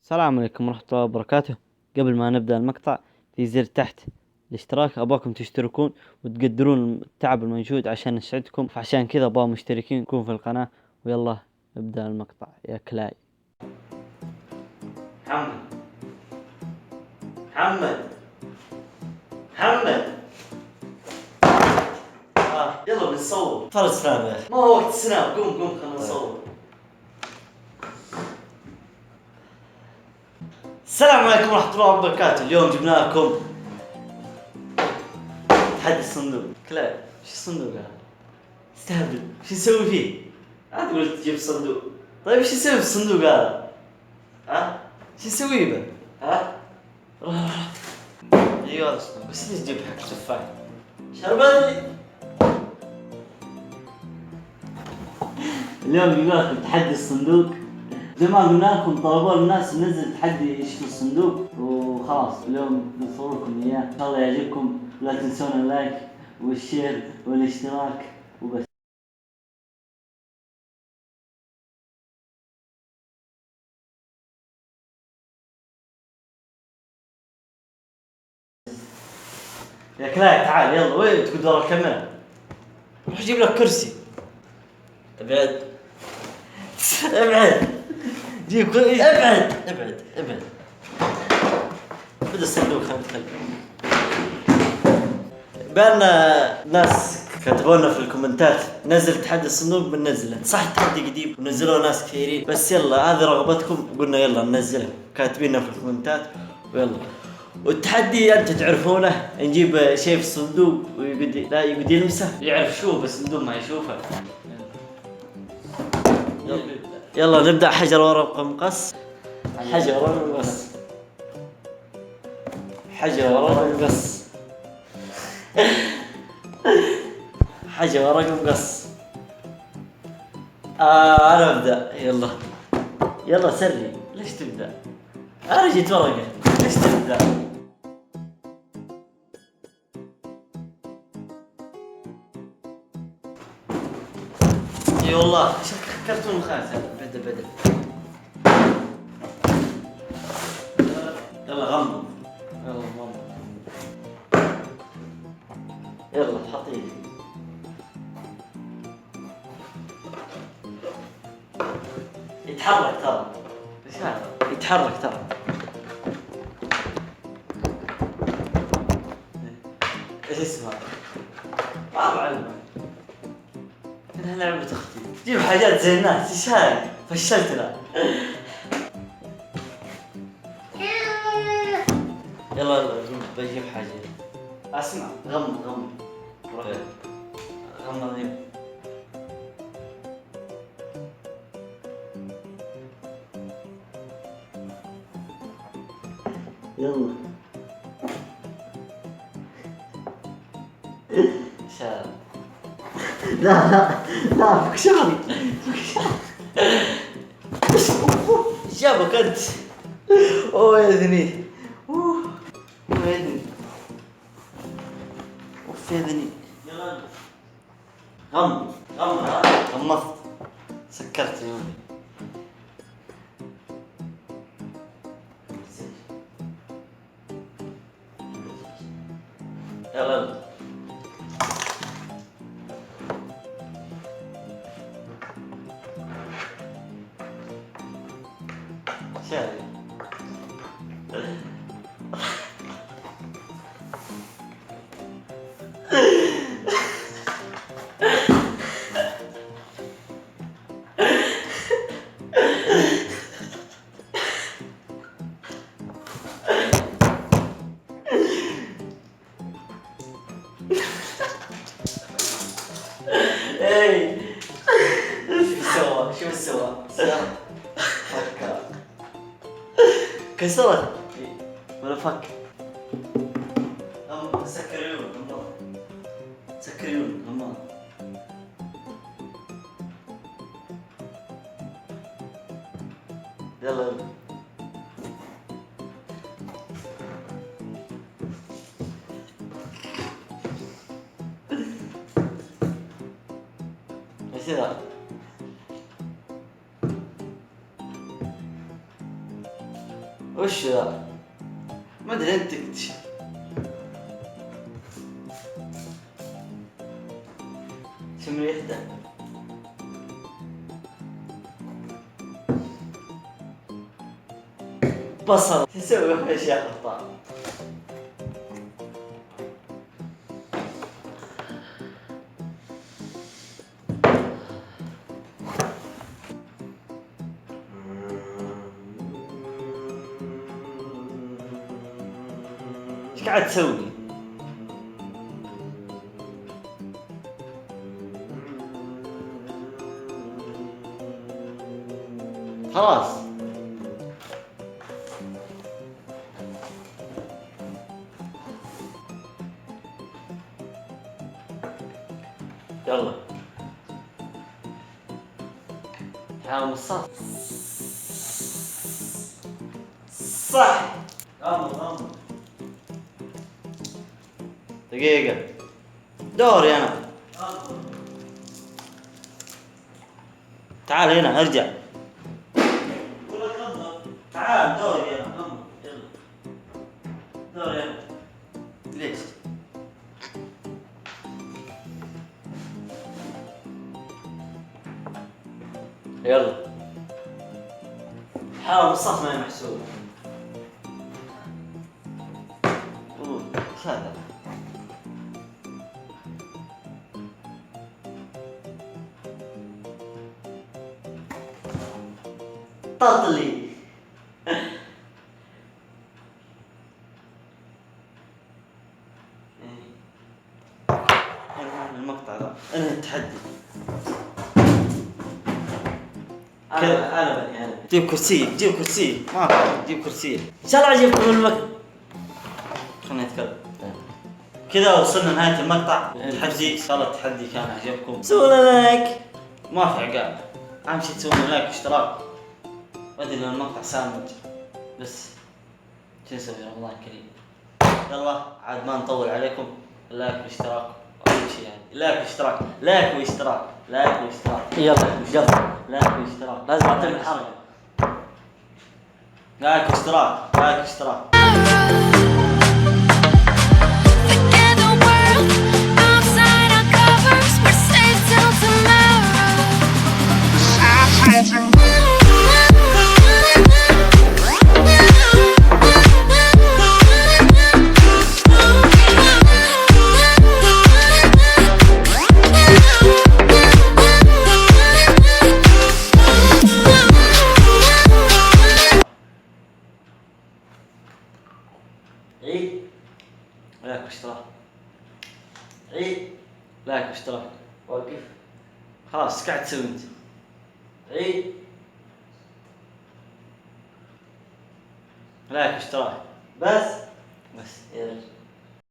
السلام عليكم ورحمة الله وبركاته. قبل ما نبدأ المقطع في زر تحت الاشتراك، أباكم تشتركون وتقدرون التعب المنجهد عشان نسعدكم، فعشان كذا أبغى مشتركين يكون في القناة. ويلا نبدأ المقطع يا كلاي. محمد محمد محمد يلا بنصور فرز سناب يا أخي، ما هو وقت سناب. قوم خلنا نصور. السلام عليكم ورحمة الله وبركاته. اليوم جبنا لكم تحدي الصندوق. كلاي وش الصندوق هذا؟ استهبل، وش نسوي فيه؟ لا تقول تجيب صندوق. طيب وش نسوي في الصندوق هذا؟ ها؟ وش نسوي به؟ ها؟ روح ايوه هذا الصندوق، بس ليش تجيب حق تفاح؟ شربتني. اليوم جبنا لكم تحدي الصندوق. زي ما قلنا لكم طلبوا الناس ننزل تحدي ايش في الصندوق، وخلاص اليوم بنصور لكم اياه. ان شاء الله يعجبكم، ولا تنسون اللايك والشير والاشتراك وبس. يا كلاي تعال يلا، وين تقعد ورا الكاميرا؟ روح جيب لك كرسي. ابعد ابعد، جيب كرسي. ابعد. بدأ الصندوق. خلينا بالنا ناس كتبوا لنا في الكومنتات نزل تحدي الصندوق، بننزله. صح التحدي قديم ونزلوه ناس كثيرين، بس يلا هذه رغبتكم، قلنا يلا ننزله. كاتبينه في الكومنتات ويلا. والتحدي انت تعرفونه، نجيب شيء في الصندوق ويقعد لا يقعد يلمسه، يعرف شو بس بدون ما يشوفه. يلا نبدأ. حجر ورقة مقص. حجر ورقة مقص. حجر ورقة مقص. حجر ورقة مقص. انا ابدأ. يلا سري. ليش تبدأ؟ انا جيت ورقة، ليش تبدأ؟ اي والله كرتون خايس. بدأ. يلا غمض. يلا حط ايدي. يتحرك ترى. ايش هذا؟ يتحرك ترى. ايش اسمه؟ ما اعلمه. انها لعبة اختي. جيب حاجات زي الناس. ايش هاي؟ فشلتنا. يلا بجيب حاجة. اسمع. غمض. غمض. يلا شاب. لا فك شعري. شابك انت. اوه يا ذني. اوه يا ذني. اوف يا ذني. يلا غمضت. سكرت يومي. يلا شاري. اي شو سوى؟ فكر. كسرت ولا فك. سكر عيون غمض. يلا ايش ذا؟ وش ذا؟ ما ادري انت تكتشف. شم ريحته. بصل. شو تسوي يا شيخ الطعم؟ ايش قاعد تسوي؟ خلاص. يلا. حامل الصف. صح. غمض. دقيقة. دوري أنا. تعال هنا ارجع. تعال دوري أنا. يلا. دوري أنا. ليش؟ يلا. حاول الصف ما هي محسوبة. ايش هذا؟ ططلي. المقطع ذا انا التحدي. انا جيب كرسي ما جيب كرسي ان شاء الله عجبكم المقطع. خليني اتكلم. كذا وصلنا نهاية المقطع. التحدي ان شاء الله التحدي كان عجبكم. سووا لايك ما في عقاب. اهم شيء تسوون لايك واشتراك. وادري ان المقطع سامج بس شو نسوي؟ رمضان كريم. يلا عاد ما نطول عليكم. لايك واشتراك اهم شيء يعني. لايك واشتراك يلا قف. لايك واشتراك لازم اعطيهم الحركة. لايك واشتراك. لايك واشتراك. وقف. خلاص ايش قاعد تسوي انت؟ لايك واشتراك بس يلا.